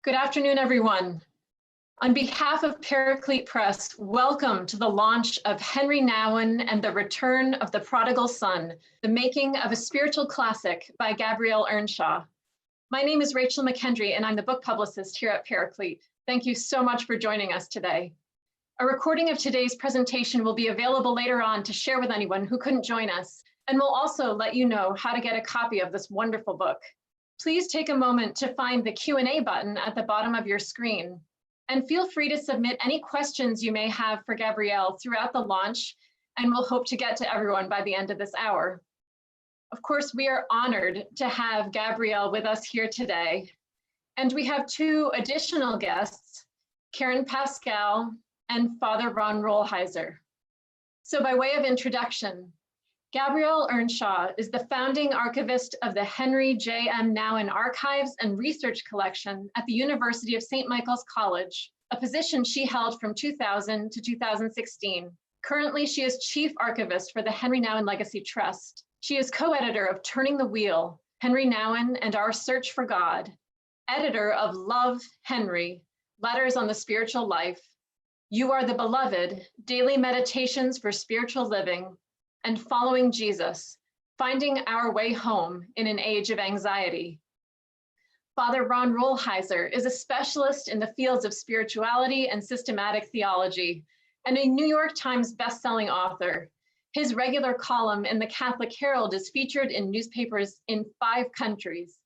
Good afternoon, everyone. On behalf of Paraclete Press, welcome to the launch of Henri Nouwen and the Return of the Prodigal Son, the Making of a Spiritual Classic by Gabrielle Earnshaw. My name is Rachel McKendry, and I'm the book publicist here at Paraclete. Thank you so much for joining us today. A recording of today's presentation will be available later on to share with anyone who couldn't join us, and we'll also let you know how to get a copy of this wonderful book. Please take a moment to find the Q&A button at the bottom of your screen, and feel free to submit any questions you may have for Gabrielle throughout the launch, and we'll hope to get to everyone by the end of this hour. Of course, we are honored to have Gabrielle with us here today, and we have two additional guests, Karen Pascal and Father Ron Rolheiser. So by way of introduction, Gabrielle Earnshaw is the founding archivist of the Henri J.M. Nouwen Archives and Research Collection at the University of St. Michael's College, a position she held from 2000 to 2016. Currently, she is Chief Archivist for the Henri Nouwen Legacy Trust. She is co-editor of Turning the Wheel, Henri Nouwen and Our Search for God, editor of Love, Henri, Letters on the Spiritual Life, You Are the Beloved, Daily Meditations for Spiritual Living, and Following Jesus, Finding Our Way Home in an Age of Anxiety. Father Ron Rolheiser is a specialist in the fields of spirituality and systematic theology, and a New York Times bestselling author. His regular column in the Catholic Herald is featured in newspapers in 5 countries.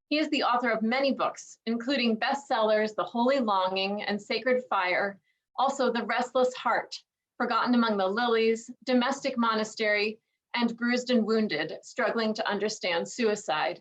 He is the author of many books, including bestsellers The Holy Longing and Sacred Fire, also The Restless Heart, Forgotten Among the Lilies, Domestic Monastery, and Bruised and Wounded, Struggling to Understand Suicide.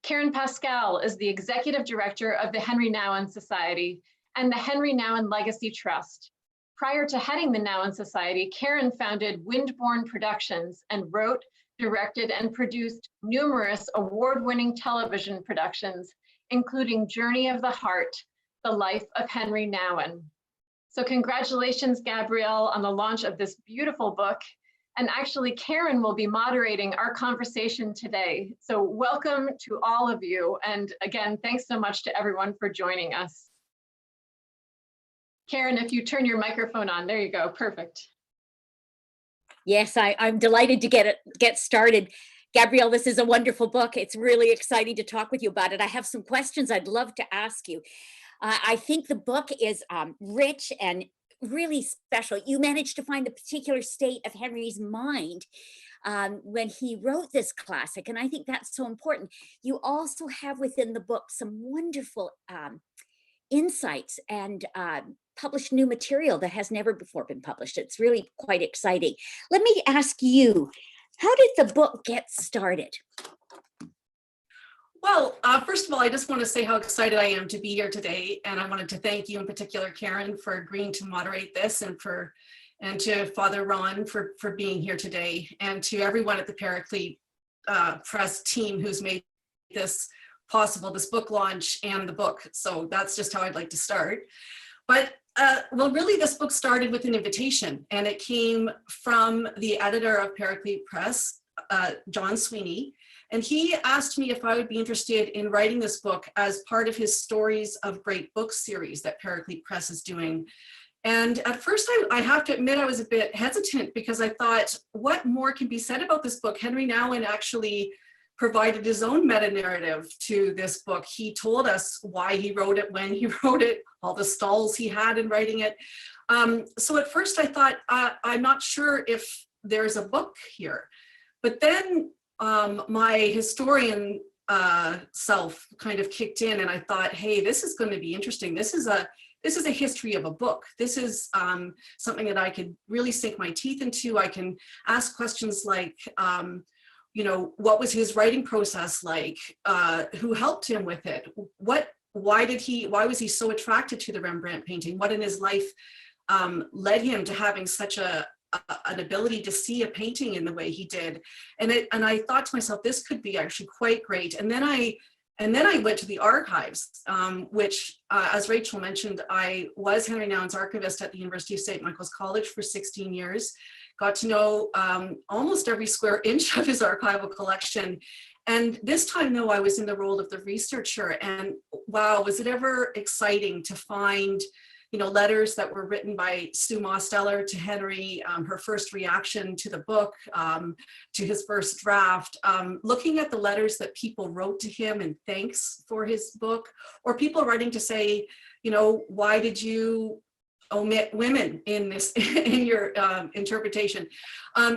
Karen Pascal is the Executive Director of the Henri Nouwen Society and the Henri Nouwen Legacy Trust. Prior to heading the Nouwen Society, Karen founded Windborne Productions and wrote, directed, and produced numerous award-winning television productions, including Journey of the Heart, The Life of Henri Nouwen. So congratulations, Gabrielle, on the launch of this beautiful book. And actually, Karen will be moderating our conversation today. So welcome to all of you. And again, thanks so much to everyone for joining us. Karen, if you turn your microphone on, there you go, perfect. Yes, I'm delighted to get started. Gabrielle, this is a wonderful book. It's really exciting to talk with you about it. I have some questions I'd love to ask you. I think the book is rich and really special. You managed to find the particular state of Henri's mind when he wrote this classic, and I think that's so important. You also have within the book some wonderful insights and published new material that has never before been published. It's really quite exciting. Let me ask you, how did the book get started? Well, first of all, I just want to say how excited I am to be here today, and I wanted to thank you in particular, Karen, for agreeing to moderate this, and to Father Ron for being here today, and to everyone at the Paraclete Press team who's made this possible, this book launch and the book. So that's just how I'd like to start. But well, really, this book started with an invitation, and it came from the editor of Paraclete Press, John Sweeney. And he asked me if I would be interested in writing this book as part of his Stories of Great Books series that Paraclete Press is doing. And at first, I have to admit, I was a bit hesitant because I thought, what more can be said about this book? Henri Nouwen actually provided his own meta-narrative to this book. He told us why he wrote it, when he wrote it, all the stalls he had in writing it. So at first I thought, I'm not sure if there's a book here. But then my historian self kind of kicked in, and I thought, hey, this is going to be interesting. This is a history of a book. This is something that I could really sink my teeth into. I can ask questions like, you know, what was his writing process like? Who helped him with it? Why was he so attracted to the Rembrandt painting? What in his life led him to having such an ability to see a painting in the way he did? And I thought to myself, this could be actually quite great. And then I went to the archives, which, as Rachel mentioned, I was Henri Nouwen's archivist at the University of St. Michael's College for 16 years. Got to know almost every square inch of his archival collection. And this time, though, I was in the role of the researcher, and wow, was it ever exciting to find, letters that were written by Sue Mosteller to Henri, her first reaction to the book, to his first draft, looking at the letters that people wrote to him in thanks for his book, or people writing to say, why did you omit women in this, in your interpretation? So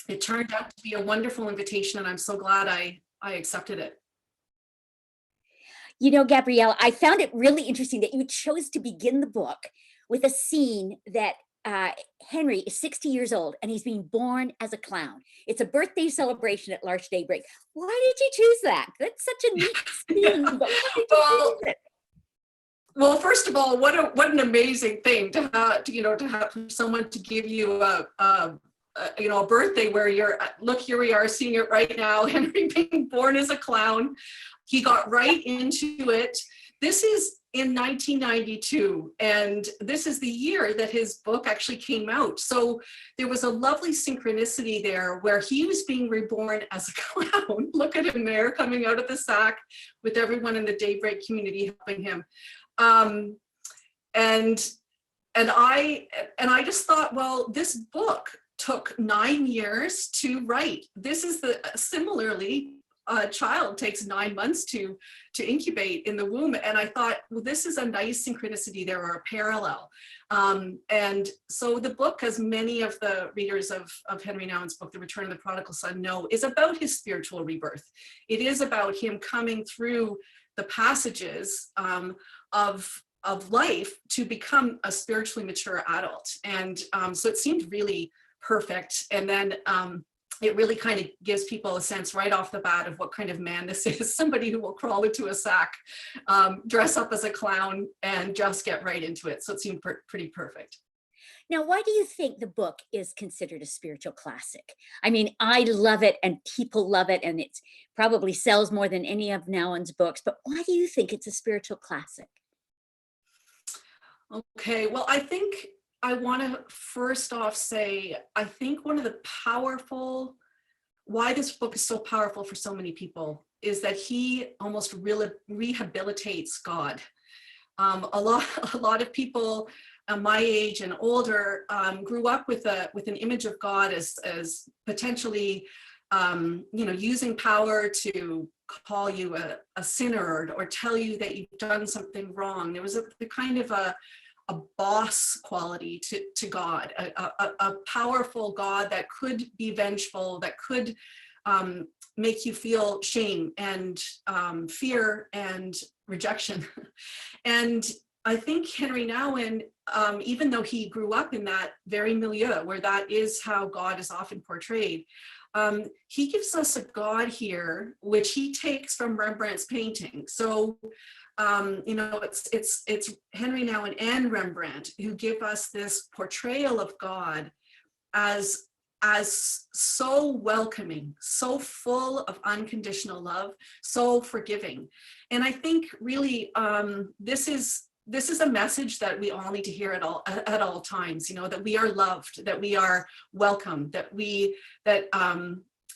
it turned out to be a wonderful invitation, and I'm so glad I accepted it. Gabrielle, I found it really interesting that you chose to begin the book with a scene that Henri is 60 years old and he's being born as a clown. It's a birthday celebration at Larch Daybreak. Why did you choose that? That's such a neat scene. But why did you choose it? Well, first of all, what an amazing thing to have someone to give you a birthday where look, here we are seeing it right now, Henri being born as a clown. He got right into it. This is in 1992, and this is the year that his book actually came out. So there was a lovely synchronicity there where he was being reborn as a clown. Look at him there, coming out of the sack with everyone in the Daybreak community helping him. And I just thought, well, this book took 9 years to write. This is similarly, a child takes 9 months to incubate in the womb. And I thought, well, this is a nice synchronicity there, or a parallel. And so the book, as many of the readers of Henri Nouwen's book, The Return of the Prodigal Son, know, is about his spiritual rebirth. It is about him coming through the passages of life to become a spiritually mature adult. And so it seemed really perfect. And then it really kind of gives people a sense right off the bat of what kind of man this is, somebody who will crawl into a sack, dress up as a clown, and just get right into it. So it seemed pretty perfect. Now, why do you think the book is considered a spiritual classic? I mean, I love it and people love it, and it probably sells more than any of Nouwen's books, but why do you think it's a spiritual classic? Okay, well, I think I want to first off say, I think one of the why this book is so powerful for so many people is that he almost really rehabilitates God. A lot of people my age and older grew up with an image of God as potentially, using power to call you a sinner or tell you that you've done something wrong. There was a kind of a boss quality to God, a powerful God that could be vengeful, that could make you feel shame and fear and rejection. And I think Henri Nouwen, even though he grew up in that very milieu where that is how God is often portrayed, he gives us a God here, which he takes from Rembrandt's painting. So, it's Henri Nouwen and Rembrandt who give us this portrayal of God as so welcoming, so full of unconditional love, so forgiving. And I think really this is a message that we all need to hear at all times, that we are loved, that we are welcome, that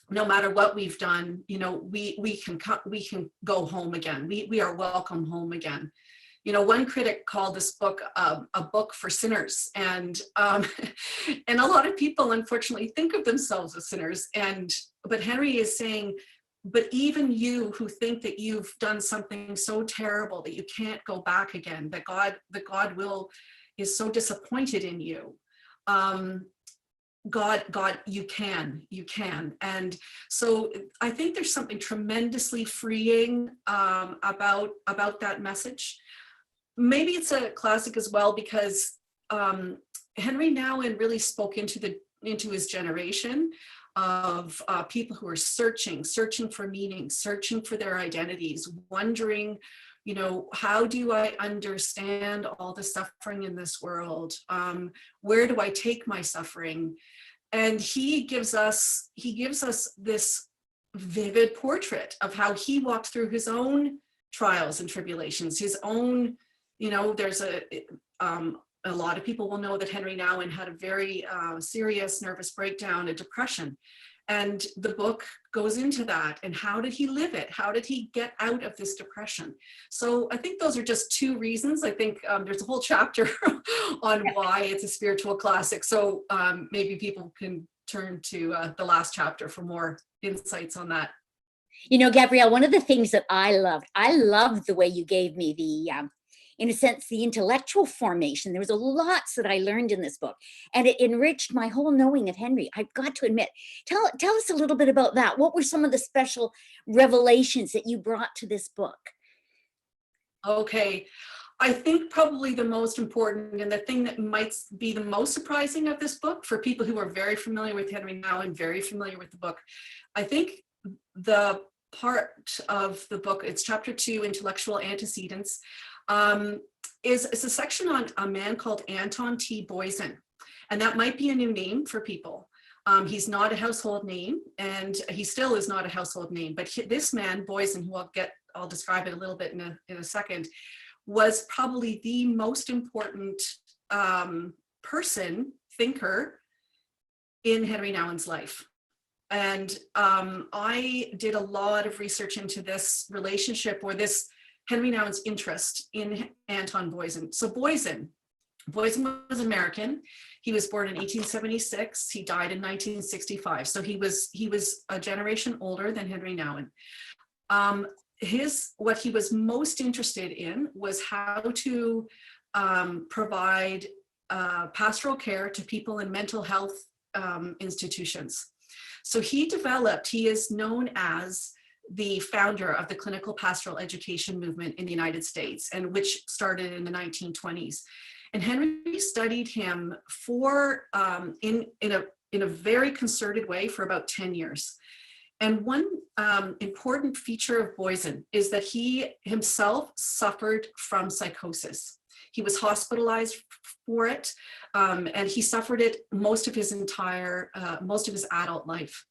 no matter what we've done, we can go home again. We are welcome home again. One critic called this book a book for sinners, and a lot of people unfortunately think of themselves as sinners. But Henri is saying, but even you who think that you've done something so terrible that you can't go back again, that God is so disappointed in you. God, you can. And so I think there's something tremendously freeing about that message. Maybe it's a classic as well because Henri Nouwen really spoke into his generation of people who are searching for meaning, searching for their identities, wondering, how do I understand all the suffering in this world? Where do I take my suffering? And he gives us this vivid portrait of how he walked through his own trials and tribulations, his own, there's a lot of people will know that Henri Nouwen had a very serious nervous breakdown, a depression. And the book goes into that. And how did he live it? How did he get out of this depression? So I think those are just two reasons. I think there's a whole chapter on why it's a spiritual classic. So maybe people can turn to the last chapter for more insights on that. You know, Gabrielle, one of the things that I loved the way you gave me the, in a sense, the intellectual formation. There was a lots that I learned in this book, and it enriched my whole knowing of Henri. I've got to admit. Tell us a little bit about that. What were some of the special revelations that you brought to this book? Okay. I think probably the most important and the thing that might be the most surprising of this book for people who are very familiar with Henri Nouwen, very familiar with the book, I think the part of the book, it's chapter 2, Intellectual Antecedents, is a section on a man called Anton T. Boysen. And that might be a new name for people. He's not a household name, and he still is not a household name. But this man, Boysen, who I'll describe it a little bit in a second, was probably the most important thinker in Henri Nouwen's life. And I did a lot of research into this relationship, or this Henri Nouwen's interest in Anton Boysen. So Boysen was American. He was born in 1876. He died in 1965. So he was a generation older than Henri Nouwen. What he was most interested in was how to provide pastoral care to people in mental health institutions. So he is known as the founder of the clinical pastoral education movement in the United States, and which started in the 1920s. And Henri studied him for in a very concerted way for about 10 years. And one important feature of Boysen is that he himself suffered from psychosis. He was hospitalized for it, and he suffered it most of his adult life.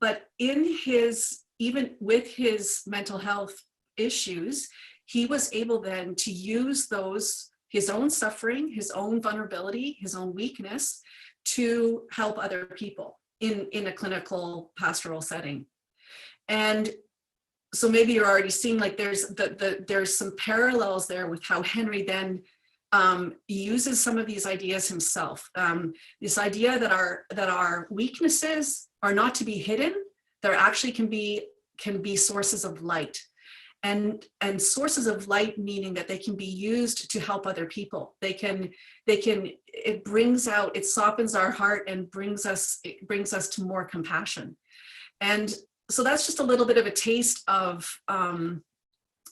But even with his mental health issues, he was able then to use his own suffering, his own vulnerability, his own weakness to help other people in a clinical pastoral setting. And so maybe you're already seeing like there's some parallels there with how Henri then uses some of these ideas himself. This idea that our weaknesses are not to be hidden; there actually can be sources of light, and sources of light meaning that they can be used to help other people. It softens our heart and brings us to more compassion. And so that's just a little bit of a taste of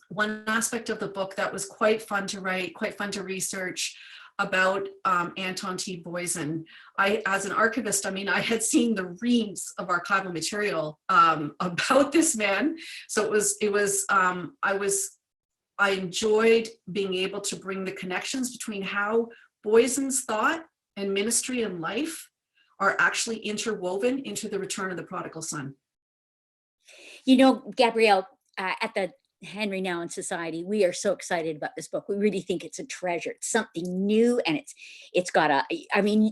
one aspect of the book that was quite fun to write, quite fun to research about Anton T. Boysen. As an archivist, I had seen the reams of archival material about this man. So I enjoyed being able to bring the connections between how Boysen's thought and ministry and life are actually interwoven into the return of the prodigal son. You know, Gabrielle, at the Henri Nouwen Society, we are so excited about this book. We really think it's a treasure. It's something new, and it's got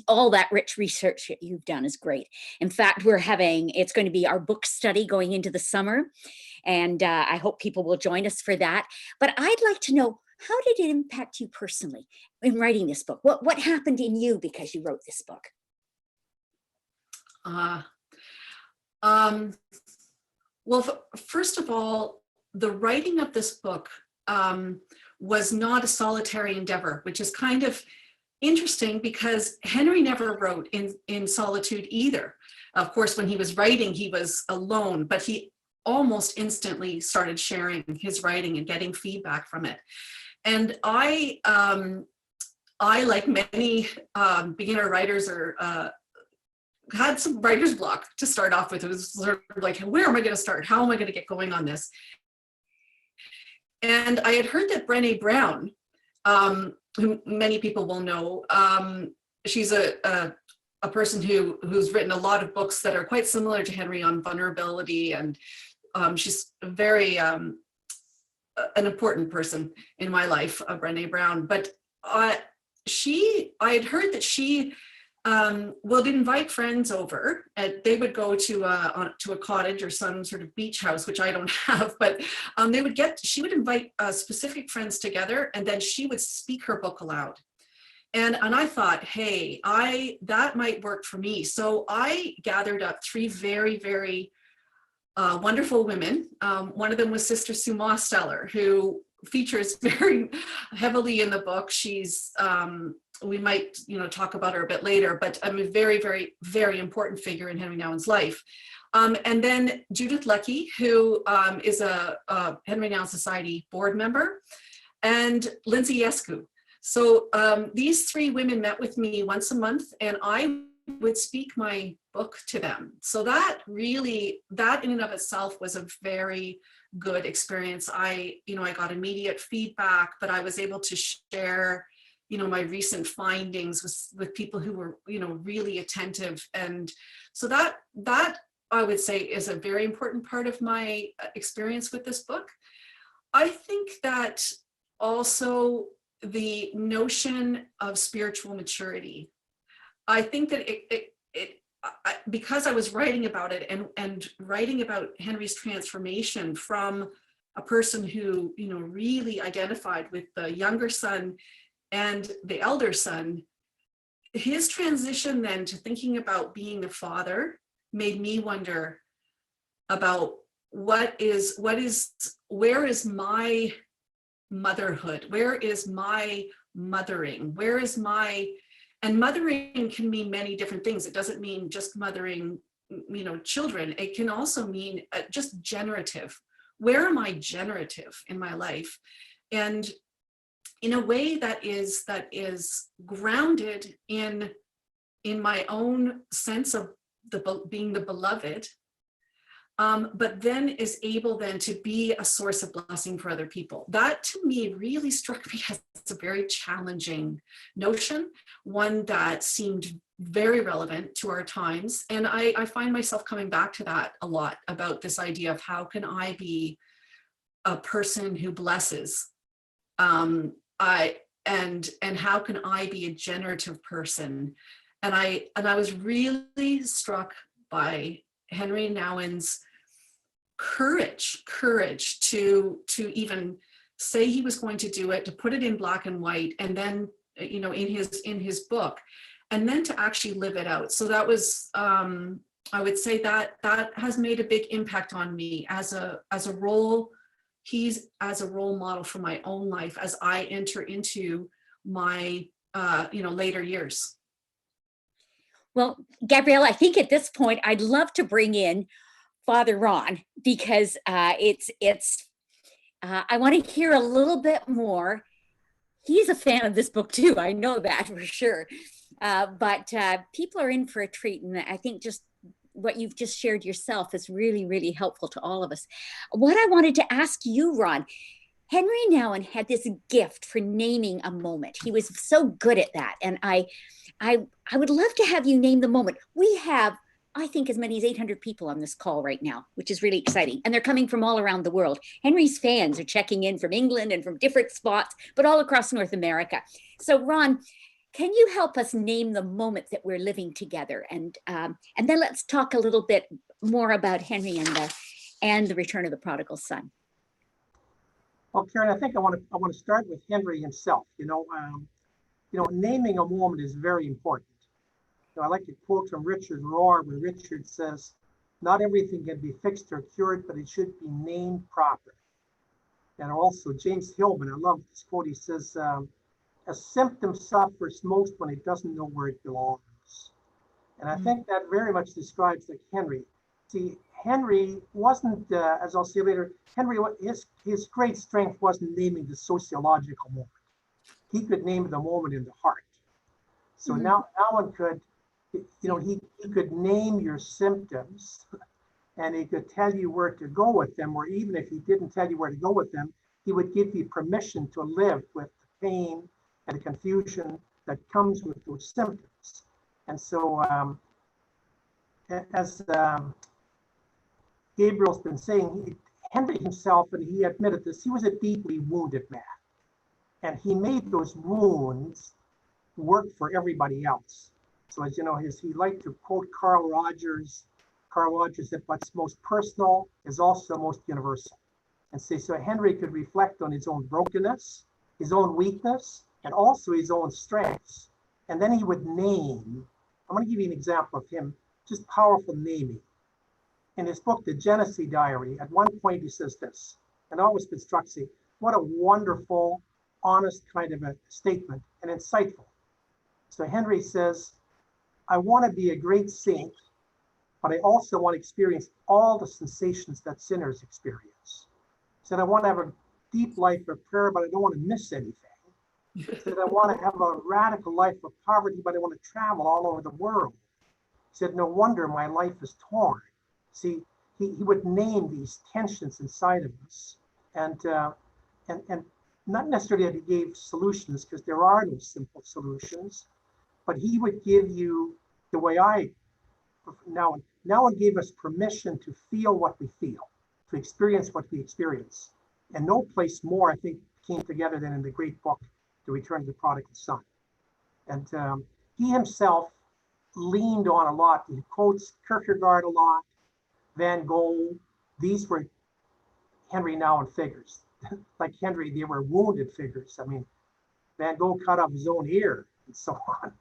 all that rich research that you've done is great. In fact, it's going to be our book study going into the summer, and I hope people will join us for that. But I'd like to know, how did it impact you personally in writing this book? What happened in you because you wrote this book? Well, first of all, the writing of this book was not a solitary endeavor, which is kind of interesting because Henri never wrote in solitude either. Of course, when he was writing, he was alone, but he almost instantly started sharing his writing and getting feedback from it. And I like many beginner writers, had some writer's block to start off with. It was sort of like, where am I going to start? How am I going to get going on this? And I had heard that Brené Brown, who many people will know, she's a person who's written a lot of books that are quite similar to Henri on vulnerability, and she's very an important person in my life, Brené Brown. But I had heard that she would invite friends over, and they would go to a cottage or some sort of beach house, which I don't have, but she would invite specific friends together, and then she would speak her book aloud. And I thought, hey, that might work for me. So I gathered up 3 very, very wonderful women. One of them was Sister Sue Mosteller, who features very heavily in the book. She's we might, talk about her a bit later, but I'm a very, very, very important figure in Henri Nouwen's life. And then Judith Leckie, who is a Henri Nouwen Society board member, and Lindsay Escu. So these 3 women met with me once a month, and I would speak my book to them. So that in and of itself was a very good experience. I got immediate feedback, but I was able to share my recent findings with people who were, really attentive. And so that I would say is a very important part of my experience with this book. I think that also the notion of spiritual maturity, I think that because I was writing about it and writing about Henri's transformation from a person who, really identified with the younger son and the elder son, his transition then to thinking about being a father made me wonder about where is my motherhood? Where is my mothering? And mothering can mean many different things. It doesn't mean just mothering, children. It can also mean just generative. Where am I generative in my life? And in a way that is grounded in my own sense of being the beloved, but then is able then to be a source of blessing for other people. That to me really struck me as a very challenging notion, one that seemed very relevant to our times. And I find myself coming back to that a lot, about this idea of how can I be a person who blesses, and how can I be a generative person? And I was really struck by Henri Nouwen's courage to even say he was going to do it, to put it in black and white, and then in his book, and then to actually live it out. So that was I would say that has made a big impact on me as a role. He's as a role model for my own life as I enter into my later years. Well, Gabrielle, I think at this point I'd love to bring in Father Ron, because I want to hear a little bit more. He's a fan of this book too, I know that for sure. But people are in for a treat, and I think just what you've just shared yourself is really, really helpful to all of us. What I wanted to ask you, Ron, Henri Nouwen had this gift for naming a moment. He was so good at that. And I would love to have you name the moment. We have, I think, as many as 800 people on this call right now, which is really exciting. And they're coming from all around the world. Henri's fans are checking in from England and from different spots, but all across North America. So Ron, can you help us name the moment that we're living together? And then let's talk a little bit more about Henri and the return of the prodigal son. Well, Karen, I think I want to start with Henri himself. Naming a moment is very important. I like to quote from Richard Rohr, where Richard says, "Not everything can be fixed or cured, but it should be named properly." And also James Hillman, I love this quote. He says, "A symptom suffers most when it doesn't know where it belongs." And I think that very much describes like Henri. See, Henri wasn't, as I'll say later, his great strength wasn't naming the sociological moment. He could name the moment in the heart. So now one could, he could name your symptoms, and he could tell you where to go with them, or even if he didn't tell you where to go with them, he would give you permission to live with the pain and the confusion that comes with those symptoms. And so as Gabriel's been saying, Henri himself, and he admitted this, he was a deeply wounded man. And he made those wounds work for everybody else. So as you know, he liked to quote Carl Rogers. Carl Rogers said, what's most personal is also most universal. And so Henri could reflect on his own brokenness, his own weakness, and also his own strengths. And then he would name. I'm going to give you an example of him, just powerful naming. In his book, The Genesee Diary, at one point he says this, and always been struck, see, what a wonderful, honest kind of a statement and insightful. So Henri says, I want to be a great saint, but I also want to experience all the sensations that sinners experience. He said, I want to have a deep life of prayer, but I don't want to miss anything. He said, I want to have a radical life of poverty, but I want to travel all over the world. He said, no wonder my life is torn. See, he would name these tensions inside of us, and not necessarily that he gave solutions, because there are no simple solutions, but he would give you the way now and gave us permission to feel what we feel, to experience what we experience. And no place more, I think, came together than in the great book, The Return of the Prodigal Son. And he himself leaned on a lot. He quotes Kierkegaard a lot, Van Gogh. These were Henri Nouwen figures. Like Henri, they were wounded figures. I mean, Van Gogh cut off his own ear and so on.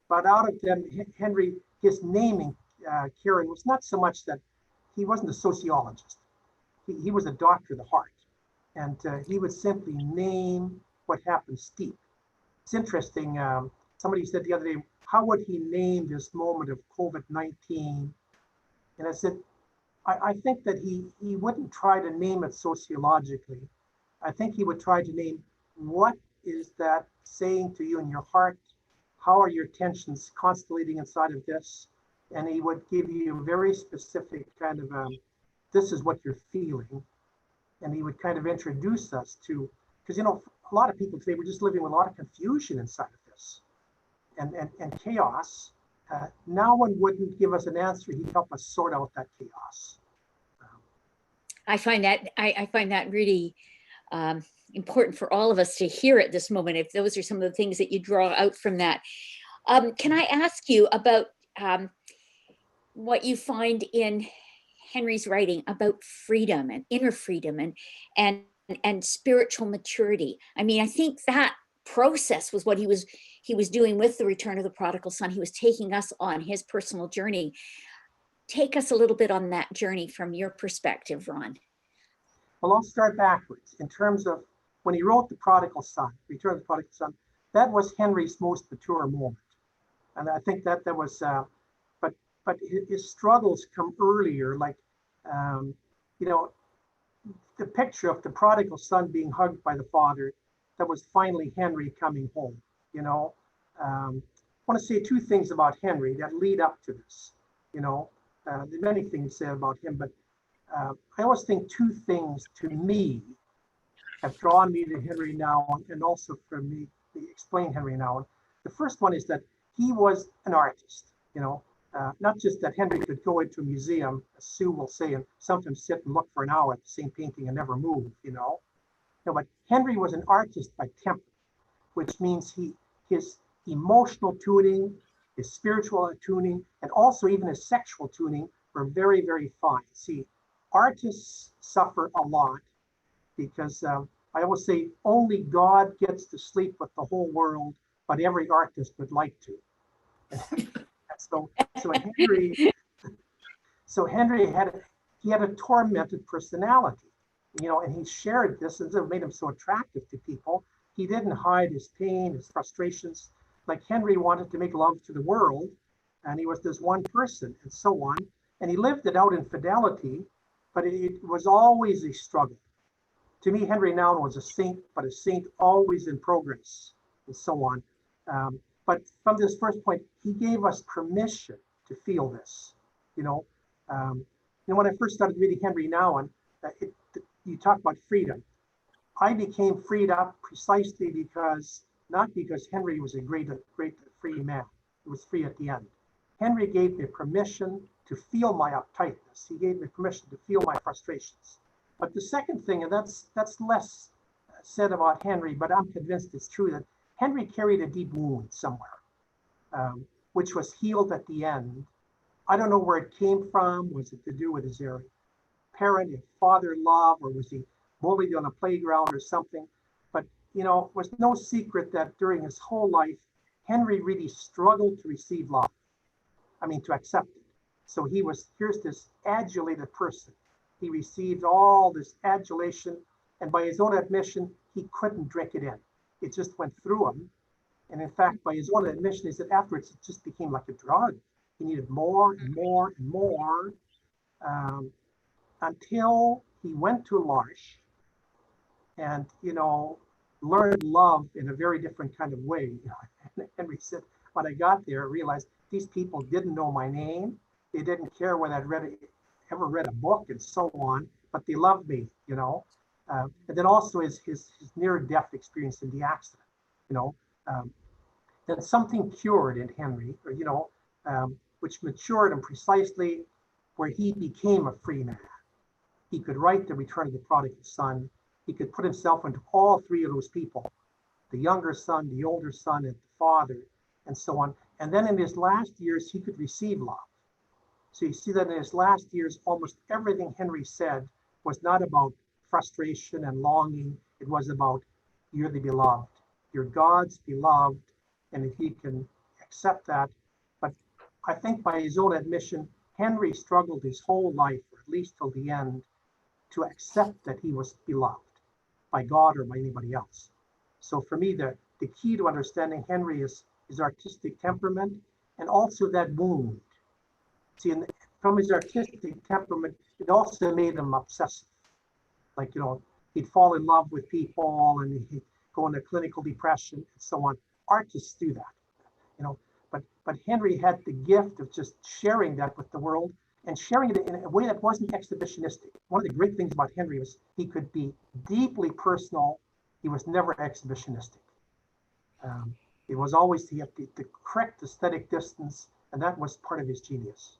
But out of them, Henri, his naming, Karen, was not so much that he wasn't a sociologist. He was a doctor of the heart. And he would simply name what happens deep. It's interesting. Somebody said the other day, how would he name this moment of COVID-19? And I said, I think that he wouldn't try to name it sociologically. I think he would try to name, what is that saying to you in your heart? How are your tensions constellating inside of this? And he would give you very specific kind of, this is what you're feeling. And he would kind of introduce us to, because, you know, a lot of people today were just living with a lot of confusion inside of this and chaos. Nouwen wouldn't give us an answer. He'd help us sort out that chaos. I find that really important for all of us to hear at this moment, if those are some of the things that you draw out from that. Can I ask you about what you find in Henri's writing about freedom and inner freedom and spiritual maturity? I mean, I think that process was what he was doing with The Return of the Prodigal Son. He was taking us on his personal journey. Take us a little bit on that journey from your perspective, Ron. Well, I'll start backwards. In terms of when he wrote The Prodigal Son, Return of the Prodigal Son, that was Henri's most mature moment. And I think that was, but his struggles come earlier, like, you know, the picture of the prodigal son being hugged by the father, that was finally Henri coming home, you know. I want to say two things about Henri that lead up to this, you know. There are many things said about him, but I always think two things to me have drawn me to Henri Nouwen, and also for me to explain Henri Nouwen. The first one is that he was an artist, you know. Not just that Henri could go into a museum, as Sue will say, and sometimes sit and look for an hour at the same painting and never move, you know. No, but Henri was an artist by temper, which means his emotional tuning, his spiritual tuning, and also even his sexual tuning were very, very fine. See, artists suffer a lot because I always say only God gets to sleep with the whole world, but every artist would like to. So Henri had a tormented personality, you know, and he shared this, and it made him so attractive to people. He didn't hide his pain, his frustrations. Like Henri wanted to make love to the world, and he was this one person, and so on. And he lived it out in fidelity, but it was always a struggle. To me, Henri Nouwen was a saint, but a saint always in progress, and so on. But from this first point, he gave us permission to feel this. You know, when I first started reading Henri Nouwen, you talk about freedom. I became freed up precisely because, not because Henri was a great free man. He was free at the end. Henri gave me permission to feel my uptightness. He gave me permission to feel my frustrations. But the second thing, and that's less said about Henri, but I'm convinced it's true, that Henri carried a deep wound somewhere. which was healed at the end. I don't know where it came from. Was it to do with his parent, his father love, or was he bullied on a playground or something? But, you know, it was no secret that during his whole life, Henri really struggled to receive love. I mean, to accept it. So here's this adulated person. He received all this adulation, and by his own admission, he couldn't drink it in. It just went through him. And in fact, by his own admission, he said afterwards, it just became like a drug. He needed more and more and more, until he went to L'Arche and, you know, learned love in a very different kind of way. And Henri said, when I got there, I realized these people didn't know my name. They didn't care whether I'd ever read a book and so on, but they loved me, you know. And then also his near-death experience in the accident, you know. Then something cured in Henri, or, you know, which matured him precisely where he became a free man. He could write The Return of the Prodigal Son. He could put himself into all three of those people, the younger son, the older son, and the father, and so on. And then in his last years, he could receive love. So you see that in his last years, almost everything Henri said was not about frustration and longing. It was about, you're the beloved. You're God's beloved. And if he can accept that, but I think by his own admission, Henri struggled his whole life, or at least till the end, to accept that he was beloved by God or by anybody else. So for me, the key to understanding Henri is his artistic temperament and also that wound. See, from his artistic temperament, it also made him obsessive. Like, you know, he'd fall in love with people and he'd go into clinical depression and so on. Artists do that, you know, but Henri had the gift of just sharing that with the world and sharing it in a way that wasn't exhibitionistic. One of the great things about Henri was he could be deeply personal. He was never exhibitionistic. It was always the correct aesthetic distance, and that was part of his genius.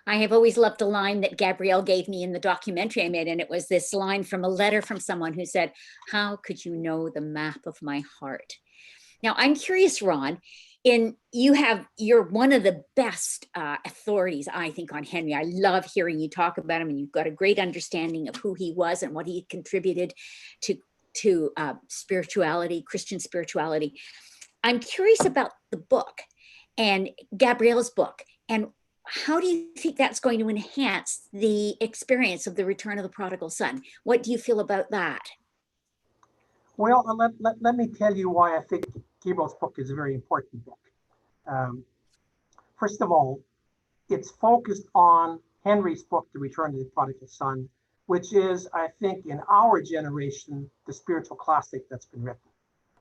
I have always loved a line that Gabrielle gave me in the documentary I made, and it was this line from a letter from someone who said, "How could you know the map of my heart?" Now, I'm curious, Ron, you're one of the best authorities, I think, on Henri. I love hearing you talk about him, and you've got a great understanding of who he was and what he contributed to spirituality, Christian spirituality. I'm curious about the book and Gabrielle's book, and how do you think that's going to enhance the experience of the Return of the Prodigal Son? What do you feel about that? Well, let me tell you why I think Gabrielle's book is a very important book. First of all, it's focused on Henri's book, The Return of the Prodigal Son, which is, I think, in our generation, the spiritual classic that's been written.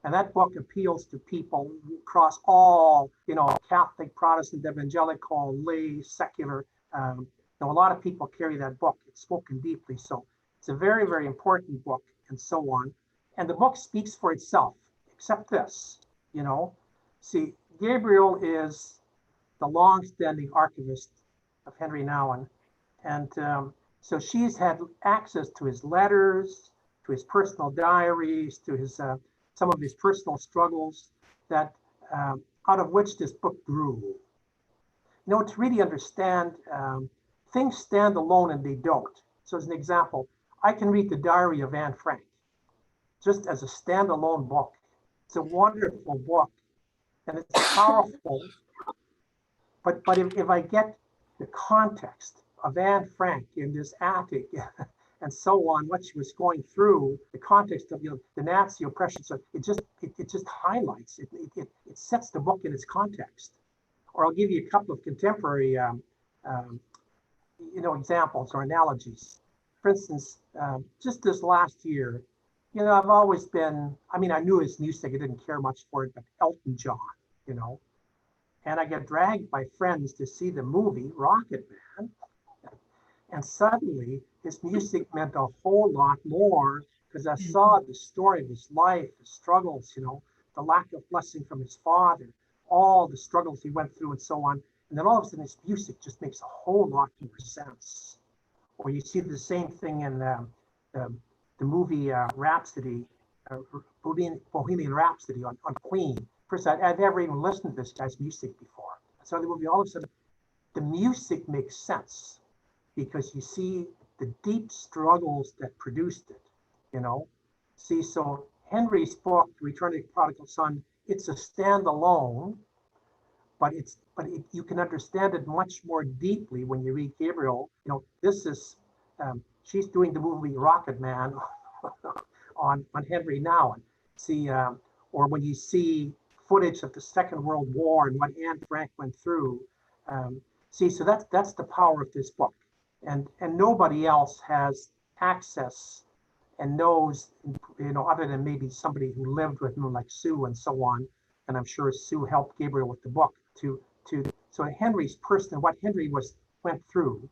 And that book appeals to people across all, you know, Catholic, Protestant, evangelical, lay, secular. A lot of people carry that book. It's spoken deeply. So it's a very, very important book and so on. And the book speaks for itself, except this, you know. See, Gabrielle is the long-standing archivist of Henri Nouwen. And so she's had access to his letters, to his personal diaries, to his some of his personal struggles that out of which this book grew. You know, to really understand, things stand alone and they don't. So as an example, I can read the diary of Anne Frank just as a standalone book. It's a wonderful book and it's powerful. But if I get the context of Anne Frank in this attic and so on, what she was going through, the context of, you know, the Nazi oppression, so it just highlights, it sets the book in its context. Or I'll give you a couple of contemporary, you know, examples or analogies. For instance, just this last year, you know, I've always been, I mean, I knew his music, I didn't care much for it, but Elton John, you know. And I got dragged by friends to see the movie Rocket Man. And suddenly his music meant a whole lot more because I saw the story of his life, the struggles, you know, the lack of blessing from his father, all the struggles he went through and so on. And then all of a sudden his music just makes a whole lot more sense. Or you see the same thing in the movie Rhapsody, Bohemian Rhapsody on Queen. first, I've never even listened to this guy's music before. So the movie, all of a sudden, the music makes sense because you see the deep struggles that produced it, you know? See, so Henri's book, Return of the Prodigal Son, it's a standalone, but you can understand it much more deeply when you read Gabrielle. You know, this is, she's doing the movie Rocket Man on Henri Nouwen. See, or when you see footage of the Second World War and what Anne Frank went through. See, so that's the power of this book. And nobody else has access and knows, you know, other than maybe somebody who lived with him like Sue and so on. And I'm sure Sue helped Gabrielle with the book so Henri's person, what Henri went through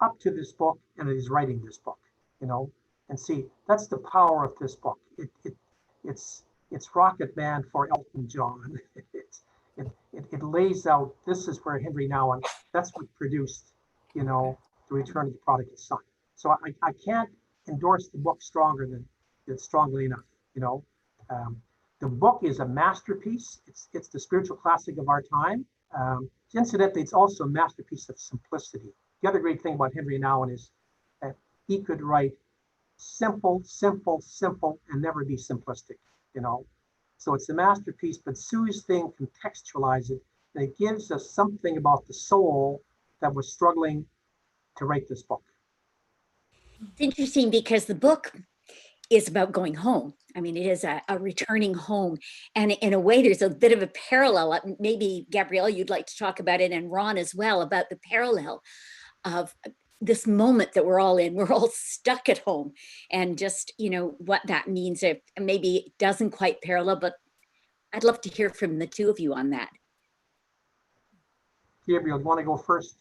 up to this book and he's writing this book, you know, and see, that's the power of this book. It's Rocket Man for Elton John. It lays out, this is where Henri Nouwen, that's what produced, you know, The Return of the Prodigal Son. So I can't endorse the book strongly enough, you know. The book is a masterpiece. It's the spiritual classic of our time. Incidentally, it's also a masterpiece of simplicity. The other great thing about Henri Nouwen is that he could write simple, simple, simple, and never be simplistic, you know. So it's a masterpiece, but Sue's thing contextualizes it, and it gives us something about the soul that was struggling to write this book. It's interesting because the book is about going home. I mean, it is a returning home. And in a way, there's a bit of a parallel. Maybe, Gabrielle, you'd like to talk about it, and Ron as well, about the parallel of this moment that we're all in. We're all stuck at home, and just, you know, what that means. It maybe doesn't quite parallel, but I'd love to hear from the two of you on that. Gabrielle, you want to go first?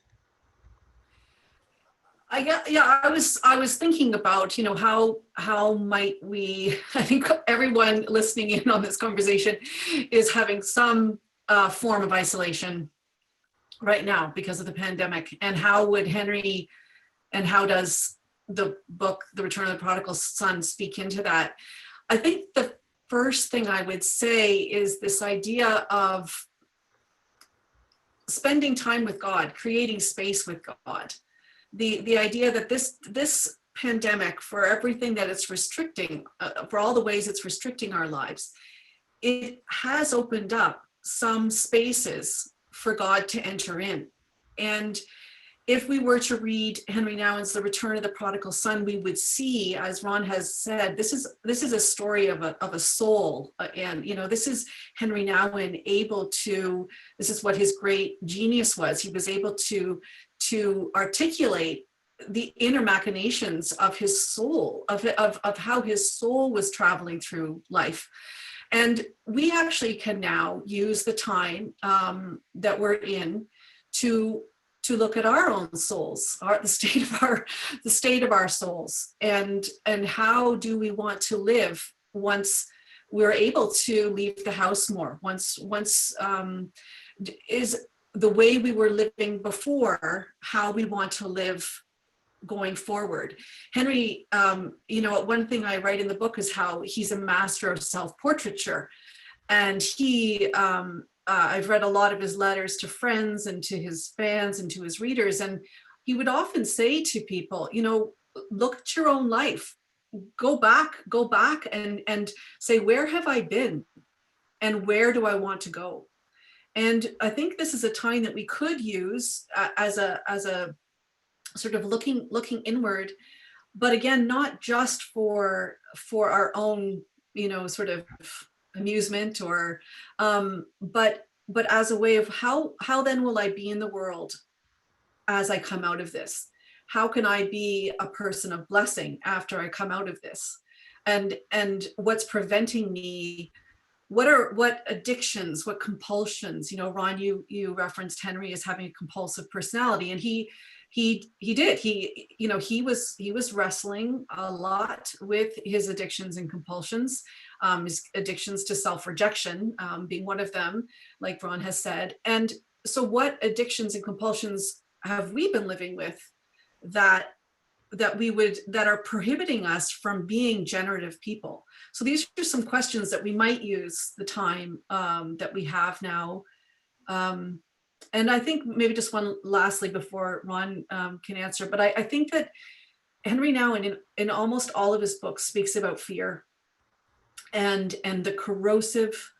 I was thinking about, you know, how might we, I think everyone listening in on this conversation is having some form of isolation right now because of the pandemic. And how would Henri, and how does the book, The Return of the Prodigal Son, speak into that? I think the first thing I would say is this idea of spending time with God, creating space with God. The idea that this pandemic, for everything that it's restricting, for all the ways it's restricting our lives, it has opened up some spaces for God to enter in. And if we were to read Henri Nouwen's The Return of the Prodigal Son, we would see, as Ron has said, this is a story of a soul, and you know, this is Henri Nouwen able to. This is what his great genius was. He was able to articulate the inner machinations of his soul, of how his soul was traveling through life. And we actually can now use the time that we're in to look at our own souls, the state of our souls, and how do we want to live once we're able to leave the house more, once is the way we were living before, how we want to live going forward. Henri, you know, one thing I write in the book is how he's a master of self-portraiture. And he, I've read a lot of his letters to friends and to his fans and to his readers. And he would often say to people, you know, look at your own life, go back and say, where have I been? And where do I want to go? And I think this is a time that we could use as a sort of looking inward, but again, not just for our own, you know, sort of amusement or, but as a way of how then will I be in the world as I come out of this? How can I be a person of blessing after I come out of this? And what's preventing me? What addictions, what compulsions? You know, Ron, you referenced Henri as having a compulsive personality, and he did. You know, he was wrestling a lot with his addictions and compulsions, his addictions to self-rejection being one of them, like Ron has said. And so what addictions and compulsions have we been living with that that are prohibiting us from being generative people. So these are some questions that we might use the time that we have now. And I think maybe just one lastly before Ron can answer, but I think that Henri Nouwen in almost all of his books speaks about fear and the corrosive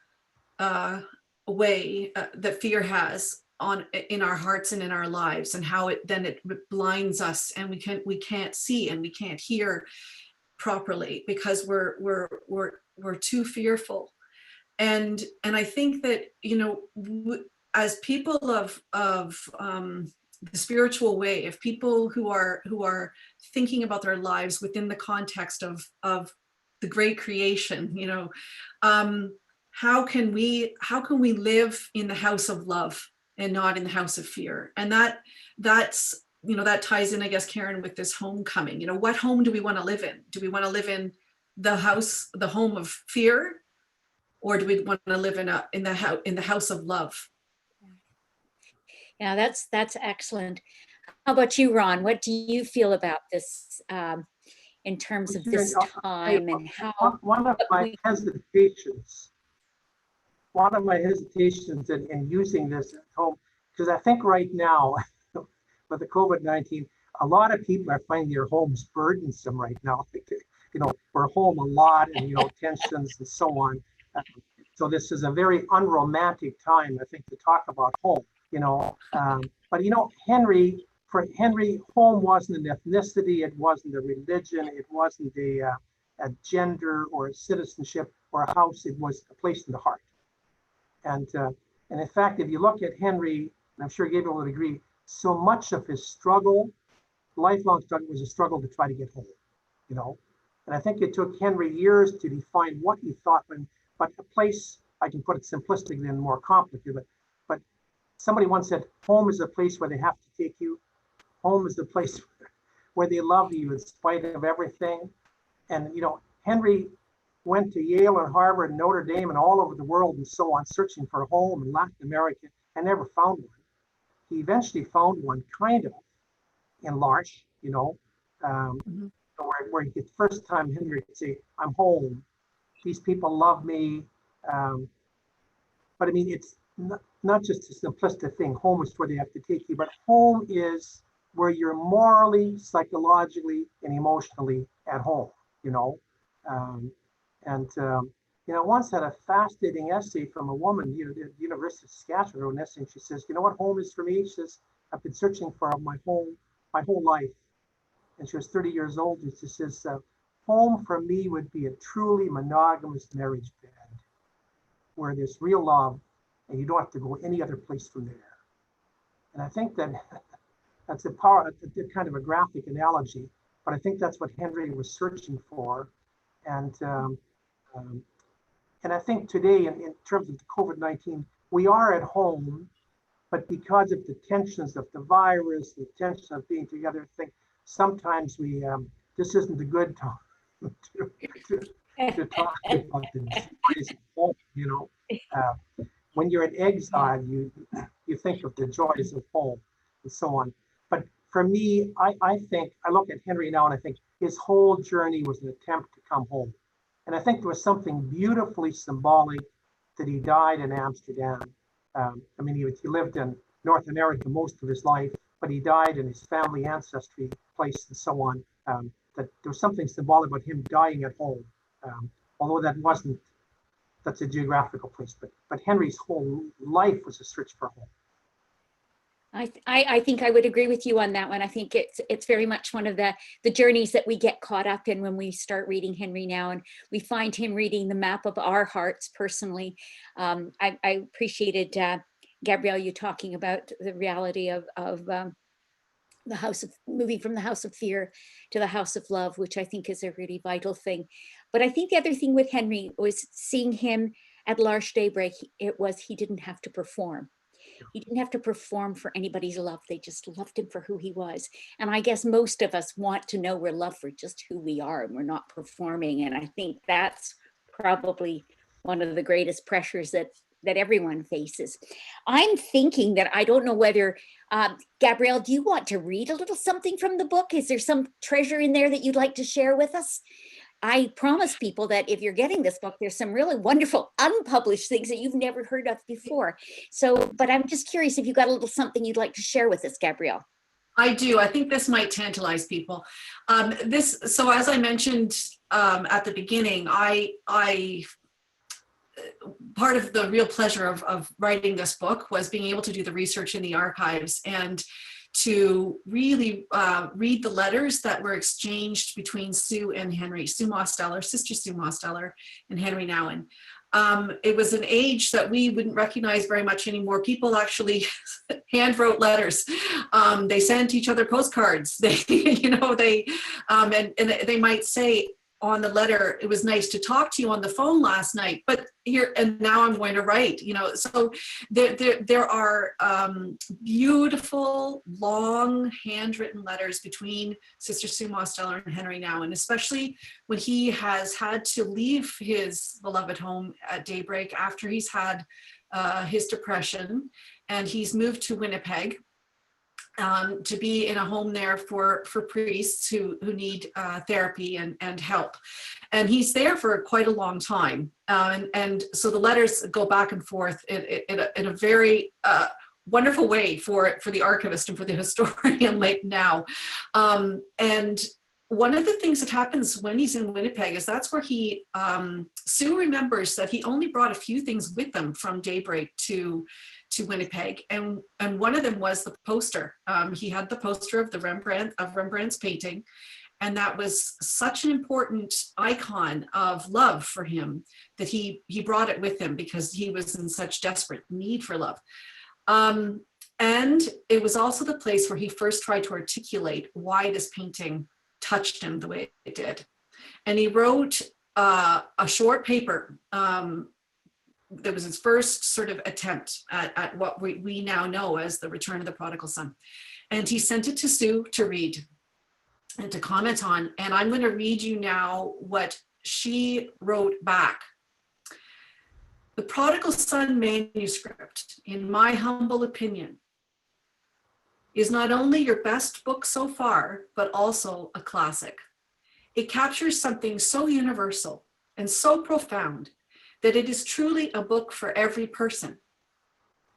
way that fear has in our hearts and in our lives, and how it blinds us, and we can't see and we can't hear properly because we're too fearful. And I think that, you know, as people of the spiritual way, of people who are thinking about their lives within the context of the great creation, you know, how can we live in the house of love and not in the house of fear? And that's, you know, that ties in, I guess, Karen, with this homecoming. You know, what home do we want to live in? Do we want to live in the home of fear, or do we want to live in the house of love? Yeah, that's excellent. How about you, Ron? What do you feel about this in terms of this time and how? One of my hesitations in using this at home, because I think right now with the COVID-19, a lot of people are finding their homes burdensome right now. You know, we're home a lot, and you know, tensions and so on. So this is a very unromantic time, I think, to talk about home. You know, but you know, for Henri, home wasn't an ethnicity, it wasn't a religion, it wasn't a gender or a citizenship or a house. It was a place in the heart. And in fact, if you look at Henri, and I'm sure Gabriel would agree, so much of his struggle, lifelong struggle, was a struggle to try to get home. You know, and I think it took Henri years to define what he thought but a place, I can put it simplistically and more complicated, but somebody once said, home is a place where they have to take you. Home is the place where they love you in spite of everything. And, you know, Henri went to Yale and Harvard and Notre Dame and all over the world and so on, searching for a home in Latin America, and never found one. He eventually found one kind of in L'Arche, you know, where the first time Henri could say, I'm home. These people love me. But I mean, it's not just a simplistic thing. Home is where they have to take you, but home is where you're morally, psychologically, and emotionally at home, you know. You know, I once had a fascinating essay from a woman, you know, the University of Saskatchewan wrote an essay, and she says, you know what home is for me? She says, I've been searching for my whole life. And she was 30 years old, and she says, home for me would be a truly monogamous marriage bed where there's real love and you don't have to go any other place from there. And I think that that's a kind of a graphic analogy, but I think that's what Henri was searching for. And I think today, in terms of the COVID-19, we are at home, but because of the tensions of the virus, the tension of being together, I think sometimes this isn't a good time to talk about the joys of home, you know. When you're in exile, you think of the joys of home and so on. But for me, I think, I look at Henri now and I think his whole journey was an attempt to come home. And I think there was something beautifully symbolic that he died in Amsterdam. I mean, he lived in North America most of his life, but he died in his family ancestry place and so on. That there was something symbolic about him dying at home, although that's a geographical place. But Henri's whole life was a search for home. I think I would agree with you on that one. I think it's very much one of the journeys that we get caught up in when we start reading Henri Nouwen. We find him reading the map of our hearts personally. I appreciated, Gabrielle, you talking about the reality of the house of moving from the house of fear to the house of love, which I think is a really vital thing. But I think the other thing with Henri was seeing him at L'Arche Daybreak. He didn't have to perform. He didn't have to perform for anybody's love. They just loved him for who he was. And I guess most of us want to know we're loved for just who we are and we're not performing. And I think that's probably one of the greatest pressures that that everyone faces. I'm thinking that I don't know whether, Gabrielle, do you want to read a little something from the book? Is there some treasure in there that you'd like to share with us? I promise people that if you're getting this book, there's some really wonderful unpublished things that you've never heard of before. So, but I'm just curious if you got a little something you'd like to share with us, Gabrielle. I do. I think this might tantalize people. So as I mentioned at the beginning, part of the real pleasure of writing this book was being able to do the research in the archives and to really read the letters that were exchanged between Sue and Henri, Sue Mosteller, Sister Sue Mosteller, and Henri Nouwen. It was an age that we wouldn't recognize very much anymore. People actually hand wrote letters. They sent each other postcards. They, and they might say on the letter, it was nice to talk to you on the phone last night, but here and now I'm going to write. So there are beautiful, long handwritten letters between Sister Sue Mosteller and Henri Nouwen, especially when he has had to leave his beloved home at daybreak after he's had his depression, and he's moved to Winnipeg to be in a home there for priests who need therapy and help. And he's there for quite a long time. And so the letters go back and forth in a very wonderful way for the archivist and for the historian like now. And one of the things that happens when he's in Winnipeg is that's where he, Sue remembers that he only brought a few things with him from daybreak to Winnipeg, and one of them was the poster. He had the poster of Rembrandt's painting, and that was such an important icon of love for him that he brought it with him because he was in such desperate need for love. And it was also the place where he first tried to articulate why this painting touched him the way it did. And he wrote a short paper. That was his first sort of attempt at what we now know as the Return of the Prodigal Son. And he sent it to Sue to read and to comment on. And I'm going to read you now what she wrote back. The Prodigal Son manuscript, in my humble opinion, is not only your best book so far, but also a classic. It captures something so universal and so profound that it is truly a book for every person.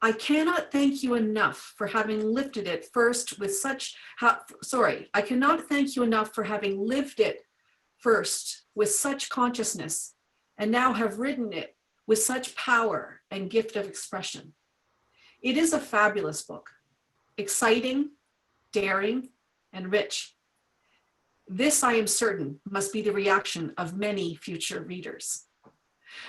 I cannot thank you enough for having lifted it first with such, I cannot thank you enough for having lived it first with such consciousness and now have written it with such power and gift of expression. It is a fabulous book, exciting, daring, and rich. This, I am certain, must be the reaction of many future readers.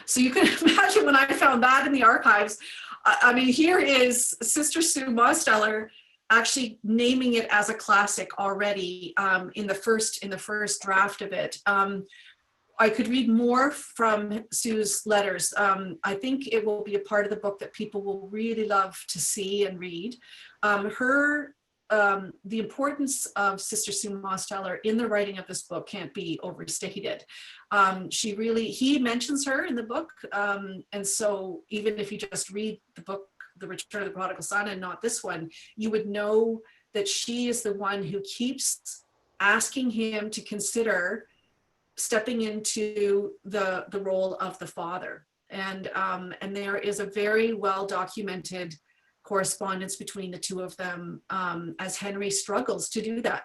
So you can imagine when I found that in the archives, I mean, here is Sister Sue Mosteller actually naming it as a classic already in the first draft of it. I could read more from Sue's letters. I think it will be a part of the book that people will really love to see and read. The importance of Sister Sue Mosteller in the writing of this book can't be overstated. He mentions her in the book. And so even if you just read the book, The Return of the Prodigal Son, and not this one, you would know that she is the one who keeps asking him to consider stepping into the role of the father. And there is a very well documented correspondence between the two of them as Henri struggles to do that,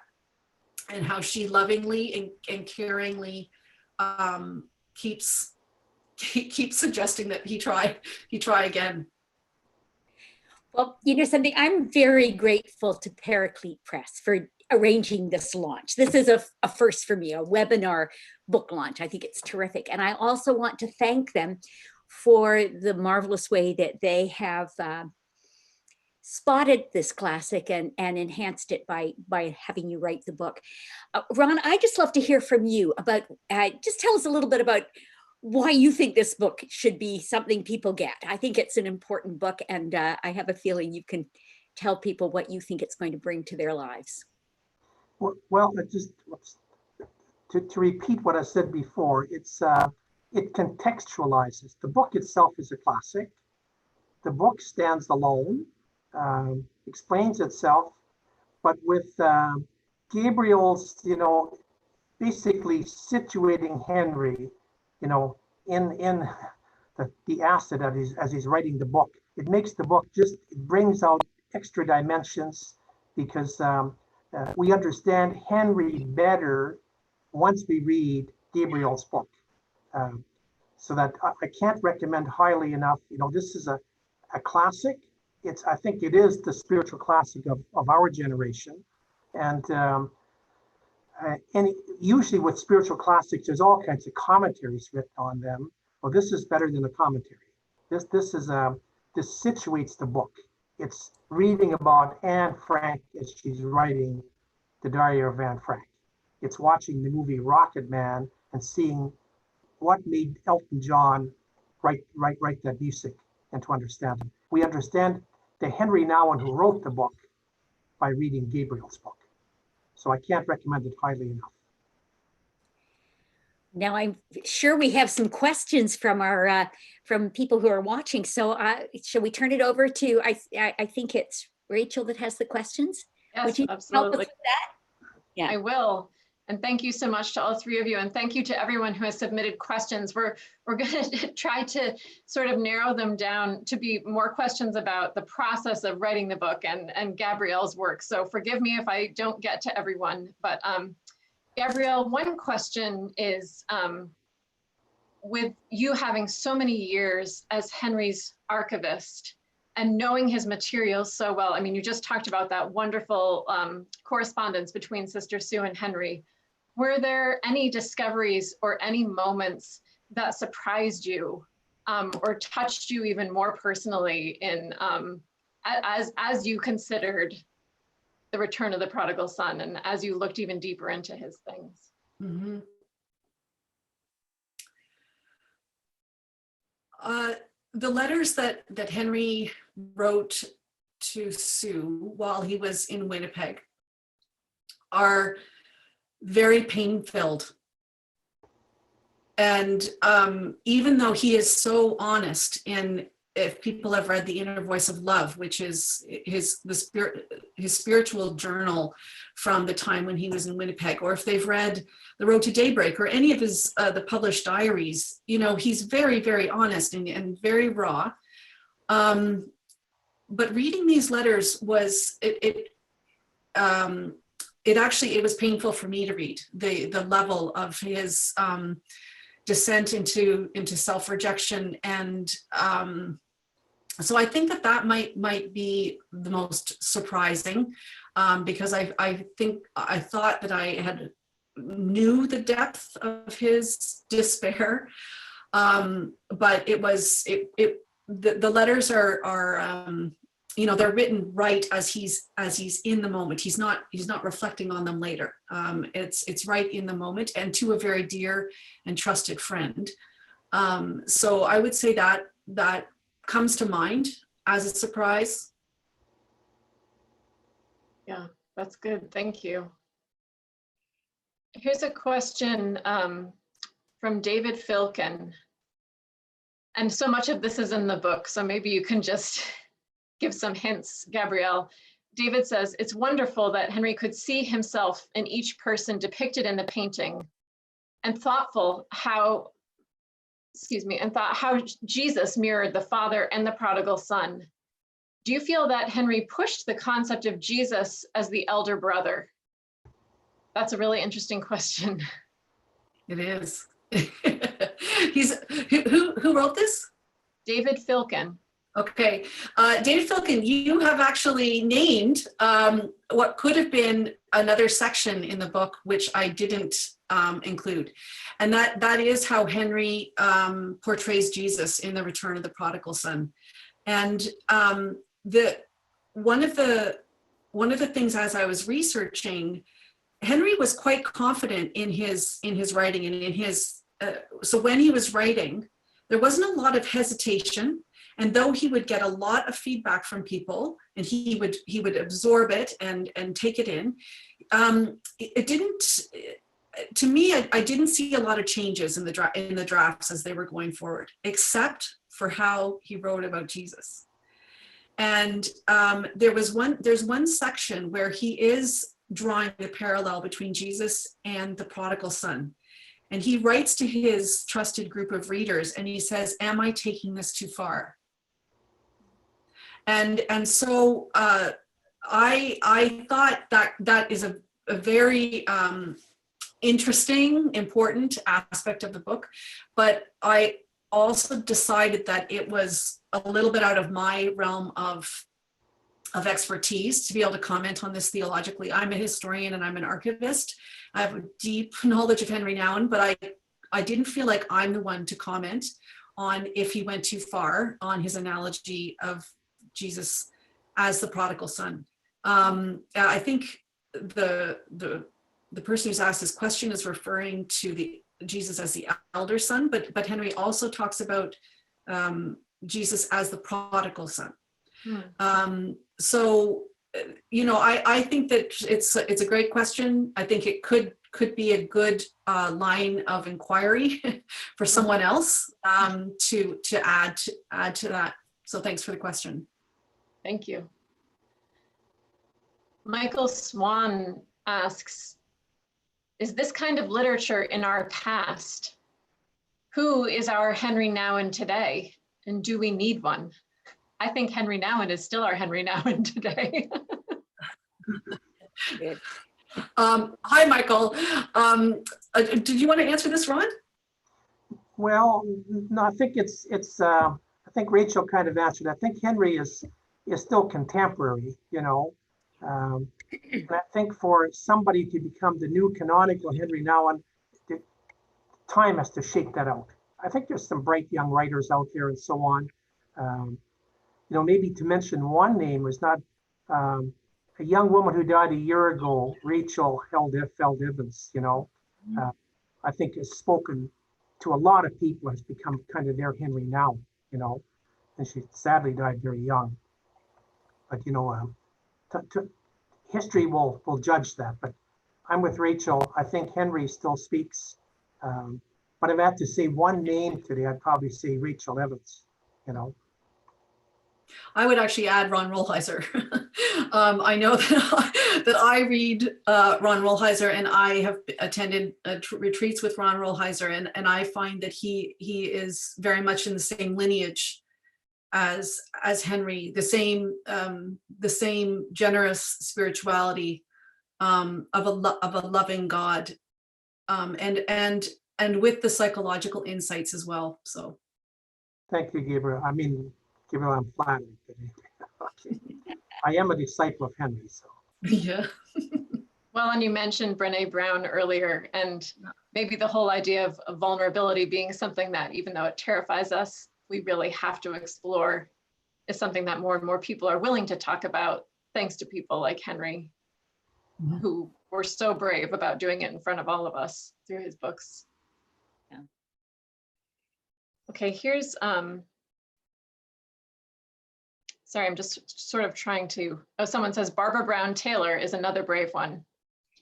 and how she lovingly and caringly keeps suggesting that he try again. Well, you know something, I'm very grateful to Paraclete Press for arranging this launch. This is a first for me, a webinar book launch. I think it's terrific. And I also want to thank them for the marvelous way that they have spotted this classic and enhanced it by having you write the book. Ron, I'd just love to hear from you about, just tell us a little bit about why you think this book should be something people get. I think it's an important book, and I have a feeling you can tell people what you think it's going to bring to their lives. Well, just to repeat what I said before, it contextualizes. The book itself is a classic. the book stands alone, explains itself, but with Gabriel's, basically situating Henri, in the asset as he's writing the book. It makes the book it brings out extra dimensions because we understand Henri better once we read Gabriel's book. So that I can't recommend highly enough. This is a classic. I think it is the spiritual classic of our generation. And usually with spiritual classics, there's all kinds of commentaries written on them. Well, this is better than a commentary. This situates the book. It's reading about Anne Frank as she's writing the Diary of Anne Frank. It's watching the movie Rocket Man and seeing what made Elton John write that music and to understand it. We understand the Henri Nouwen who wrote the book by reading Gabriel's book. So I can't recommend it highly enough. Now I'm sure we have some questions from our from people who are watching. So shall we turn it over to, I think it's Rachel that has the questions? Yes, Would you absolutely. help us with that? Yeah, I will. And thank you so much to all three of you. And thank you to everyone who has submitted questions. We're going to try to sort of narrow them down to be more questions about the process of writing the book and Gabrielle's work. So forgive me if I don't get to everyone. But Gabrielle, one question is, with you having so many years as Henri's archivist and knowing his materials so well, I mean, you just talked about that wonderful correspondence between Sister Sue and Henri. Were there any discoveries or any moments that surprised you or touched you even more personally in as you considered the return of the prodigal son and as you looked even deeper into his things? Mm-hmm. The letters that Henri wrote to Sue while he was in Winnipeg are very pain-filled. And even though he is so honest in, if people have read The Inner Voice of Love, which is his spiritual journal from the time when he was in Winnipeg, or if they've read The Road to Daybreak or any of his the published diaries, he's very, very honest and very raw. But reading these letters was it was painful for me to read the level of his descent into self-rejection, and so I think that might be the most surprising, because I thought that I knew the depth of his despair, but the letters are they're written right as he's in the moment. He's not reflecting on them later. It's right in the moment and to a very dear and trusted friend. So I would say that comes to mind as a surprise. Yeah, that's good. Thank you. Here's a question from David Filkin. And so much of this is in the book, so maybe you can just give some hints, Gabrielle. David says, it's wonderful that Henri could see himself in each person depicted in the painting and thought how Jesus mirrored the Father and the prodigal son. Do you feel that Henri pushed the concept of Jesus as the elder brother? That's a really interesting question. It is. Who wrote this? David Filkin. Okay, David Filkin, you have actually named what could have been another section in the book, which I didn't include. And that is how Henri portrays Jesus in The Return of the Prodigal Son. And one of the things as I was researching, Henri was quite confident in his writing and in his, so when he was writing, there wasn't a lot of hesitation. And though he would get a lot of feedback from people and he would absorb it and take it in, it didn't, to me, I didn't see a lot of changes in the drafts as they were going forward, except for how he wrote about Jesus. And there's one section where he is drawing the parallel between Jesus and the prodigal son. And he writes to his trusted group of readers and he says, am I taking this too far? And so I thought that is a very interesting, important aspect of the book, but I also decided that it was a little bit out of my realm of expertise to be able to comment on this theologically. I'm a historian and I'm an archivist. I have a deep knowledge of Henri Nouwen, but I didn't feel like I'm the one to comment on if he went too far on his analogy of Jesus as the prodigal son. I think the person who's asked this question is referring to Jesus as the elder son, but Henri also talks about Jesus as the prodigal son. So, you know, I think that it's a great question. I think it could be a good line of inquiry for someone else to add to that. So thanks for the question. Thank you. Michael Swan asks, is this kind of literature in our past? Who is our Henri Nouwen today? And do we need one? I think Henri Nouwen is still our Henri Nouwen today. Hi, Michael. Did you want to answer this, Ron? Well, no, I think I think Rachel kind of answered. I think Henri is still contemporary, you know. And I think for somebody to become the new canonical Henri Nouwen, time has to shake that out. I think there's some bright young writers out there and so on. You know, maybe to mention one name was not a young woman who died a year ago, Rachel Evans, you know, I think has spoken to a lot of people, has become kind of their Henri Nouwen, you know, and she sadly died very young. But, you know, history will judge that. But I'm with Rachel. I think Henri still speaks. But if I had to say one name today, I'd probably say Rachel Evans, you know. I would actually add Ron Rolheiser. I know that I read Ron Rolheiser, and I have attended retreats with Ron Rolheiser, and I find that he is very much in the same lineage as Henri, the same generous spirituality of a loving God, and with the psychological insights as well. So, thank you, Gabriel. I mean, Gabriel, I'm flattered. Okay. I am a disciple of Henri, so. Yeah. Well, and you mentioned Brené Brown earlier, and maybe the whole idea of vulnerability being something that, even though it terrifies us, we really have to explore, is something that more and more people are willing to talk about, thanks to people like Henri, who were so brave about doing it in front of all of us through his books. Yeah. Okay, here's, sorry, I'm just sort of trying to, oh, someone says Barbara Brown Taylor is another brave one.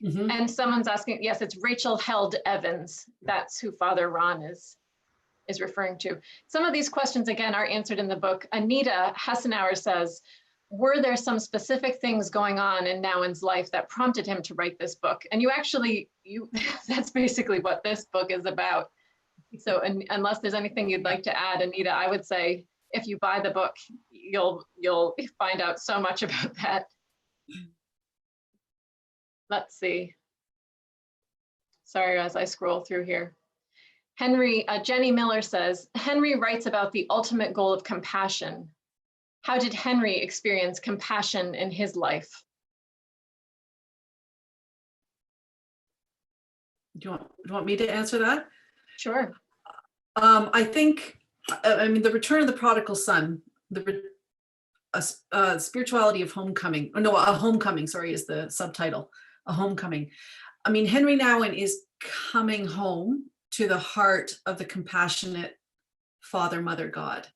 And someone's asking, yes, it's Rachel Held Evans. That's who Father Ron is referring to. Some of these questions, again, are answered in the book. Anita Hassenauer says, were there some specific things going on in Nouwen's life that prompted him to write this book? And you actually, that's basically what this book is about. So unless there's anything you'd like to add, Anita, I would say, if you buy the book, you'll find out so much about that. Let's see. Sorry, as I scroll through here. Jenny Miller says, Henri writes about the ultimate goal of compassion. How did Henri experience compassion in his life? Do you want me to answer that? Sure. I think, I mean, the return of the prodigal son, spirituality of homecoming, or no, a homecoming, sorry, is the subtitle, a homecoming. I mean, Henri Nouwen is coming home to the heart of the compassionate Father, Mother, God.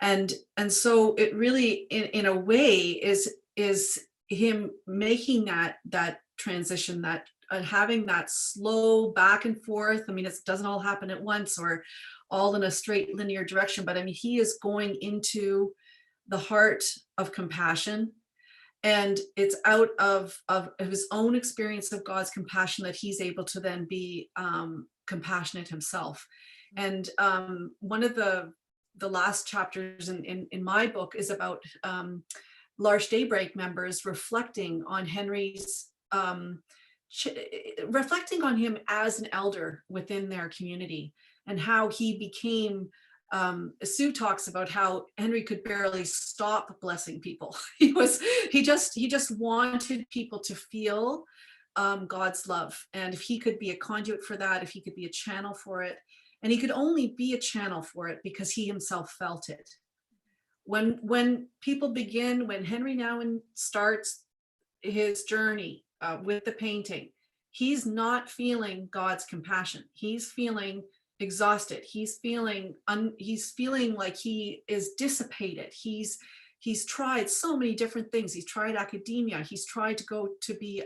And so it really, in a way, is him making that transition, that having that slow back and forth. I mean, it doesn't all happen at once or all in a straight linear direction, but I mean, he is going into the heart of compassion. And it's out of his own experience of God's compassion that he's able to then be compassionate himself. And one of the last chapters in my book is about L'Arche Daybreak members reflecting on Henri's, reflecting on him as an elder within their community, and how he became, Sue talks about how Henri could barely stop blessing people. He just wanted people to feel God's love. And if he could be a conduit for that, if he could be a channel for it, and he could only be a channel for it because he himself felt it. When people begin, when Henri Nouwen starts his journey with the painting, he's not feeling God's compassion. He's feeling exhausted. He's feeling like he is dissipated. He's tried so many different things. He's tried academia. He's tried to go to be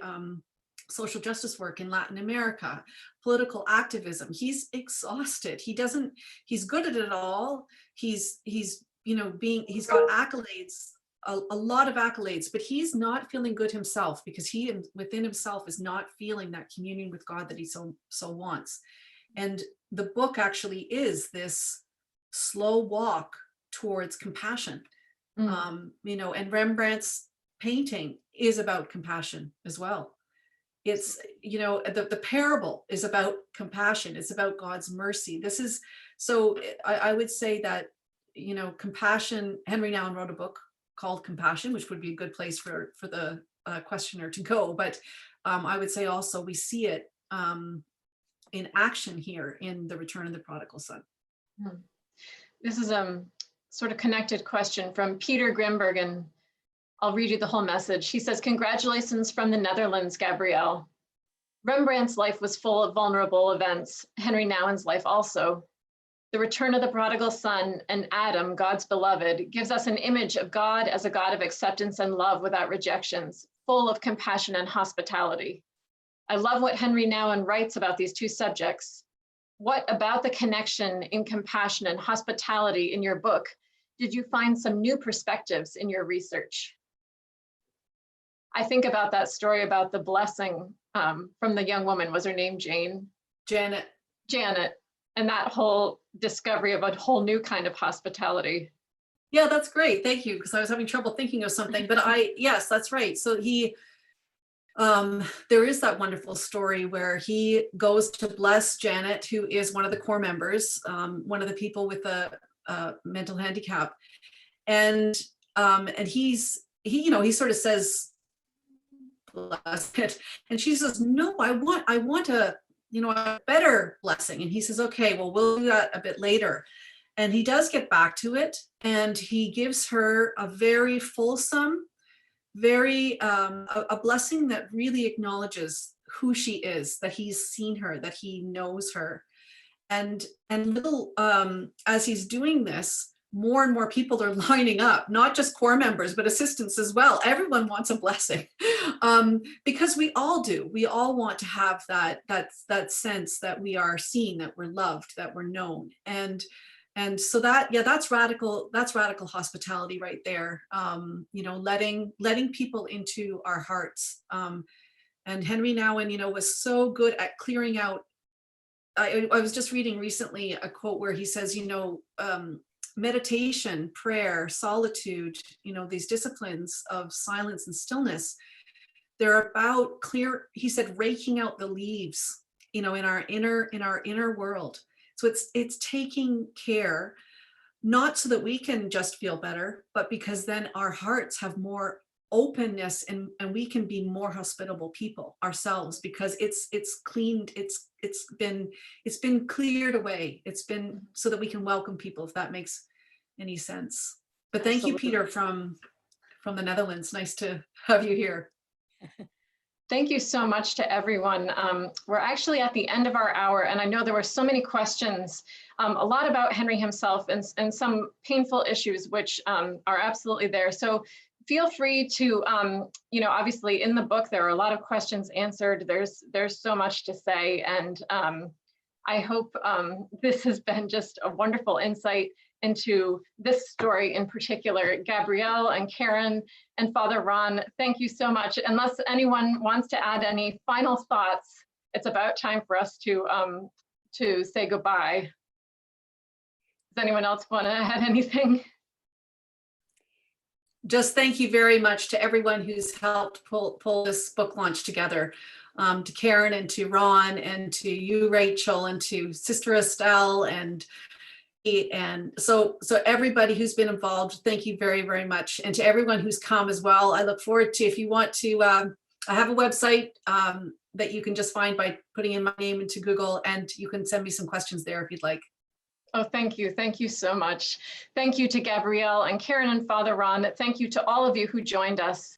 social justice work in Latin America, political activism. He's exhausted. He's good at it all. He's got accolades, a lot of accolades, but he's not feeling good himself, because he within himself is not feeling that communion with God that he so wants. And the book actually is this slow walk towards compassion. And Rembrandt's painting is about compassion as well. It's, the parable is about compassion. It's about God's mercy. I would say that, compassion, Henri Nouwen wrote a book called Compassion, which would be a good place for the questioner to go. But I would say also we see it in action here in The Return of the Prodigal Son. This is a sort of connected question from Peter Grimbergen. I'll read you the whole message. He says, "Congratulations from the Netherlands, Gabrielle. Rembrandt's life was full of vulnerable events. Henri Nouwen's life also. The Return of the Prodigal Son and Adam, God's beloved, gives us an image of God as a God of acceptance and love without rejections, full of compassion and hospitality. I love what Henri Nouwen writes about these two subjects. What about the connection in compassion and hospitality in your book? Did you find some new perspectives in your research?" I think about that story about the blessing from the young woman. Was her name Jane? Janet. And that whole discovery of a whole new kind of hospitality. Yeah, that's great. Thank you, because I was having trouble thinking of something, but yes, that's right. So there is that wonderful story where he goes to bless Janet, who is one of the core members, one of the people with a mental handicap. And he sort of says, bless it. And she says, no, I want a better blessing. And he says, okay, well, we'll do that a bit later. And he does get back to it, and he gives her a very fulsome, a blessing that really acknowledges who she is, that he's seen her, that he knows her. And as he's doing this, more and more people are lining up, not just core members, but assistants as well. Everyone wants a blessing, because we all do. We all want to have that sense that we are seen, that we're loved, that we're known. And so that's radical hospitality right there. Letting people into our hearts. And Henri Nouwen, was so good at clearing out. I was just reading recently a quote where he says, meditation, prayer, solitude, these disciplines of silence and stillness, they're about he said, raking out the leaves, in our inner world. So it's taking care, not so that we can just feel better, but because then our hearts have more openness, and we can be more hospitable people ourselves, because it's cleaned, it's been cleared away. It's been so that we can welcome people, if that makes any sense. But thank you, Peter, from the Netherlands. Nice to have you here. Thank you so much to everyone. We're actually at the end of our hour, and I know there were so many questions, a lot about Henri himself, and some painful issues, which are absolutely there. So feel free to, obviously in the book, there are a lot of questions answered. There's so much to say, and I hope this has been just a wonderful insight. into this story in particular. Gabrielle and Karen and Father Ron, thank you so much. Unless anyone wants to add any final thoughts, it's about time for us to say goodbye. Does anyone else want to add anything? Just thank you very much to everyone who's helped pull this book launch together. To Karen and to Ron and to you, Rachel, and to Sister Estelle, and so everybody who's been involved, thank you very, very much. And to everyone who's come as well. I look forward to, if you want to, I have a website that you can just find by putting in my name into Google, and you can send me some questions there if you'd like. Oh, thank you. Thank you so much. Thank you to Gabrielle and Karen and Father Ron. Thank you to all of you who joined us.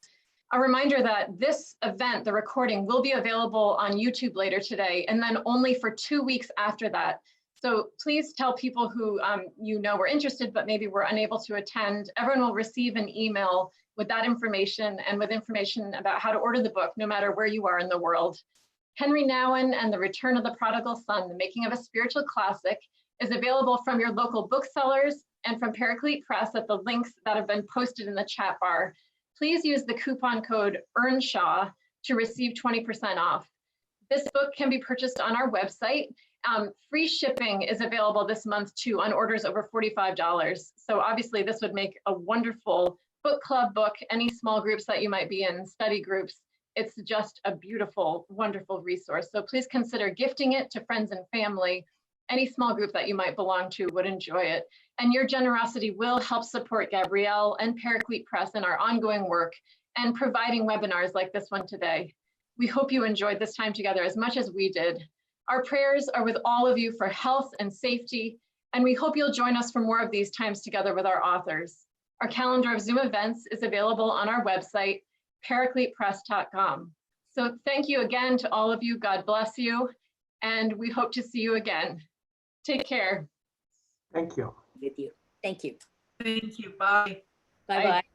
A reminder that this event, the recording, will be available on YouTube later today, and then only for 2 weeks after that. So please tell people who you know were interested, but maybe were unable to attend. Everyone will receive an email with that information and with information about how to order the book, no matter where you are in the world. Henri Nouwen and the Return of the Prodigal Son, the Making of a Spiritual Classic, is available from your local booksellers and from Paraclete Press at the links that have been posted in the chat bar. Please use the coupon code Earnshaw to receive 20% off. This book can be purchased on our website. Free shipping is available this month too on orders over $45. So obviously this would make a wonderful book club book, any small groups that you might be in, study groups. It's just a beautiful, wonderful resource. So please consider gifting it to friends and family. Any small group that you might belong to would enjoy it. And your generosity will help support Gabrielle and Paraclete Press in our ongoing work and providing webinars like this one today. We hope you enjoyed this time together as much as we did. Our prayers are with all of you for health and safety, and we hope you'll join us for more of these times together with our authors. Our calendar of Zoom events is available on our website, paracletepress.com. So thank you again to all of you. God bless you, and we hope to see you again. Take care. Thank you. With you. Thank you. Thank you. Bye. Bye-bye.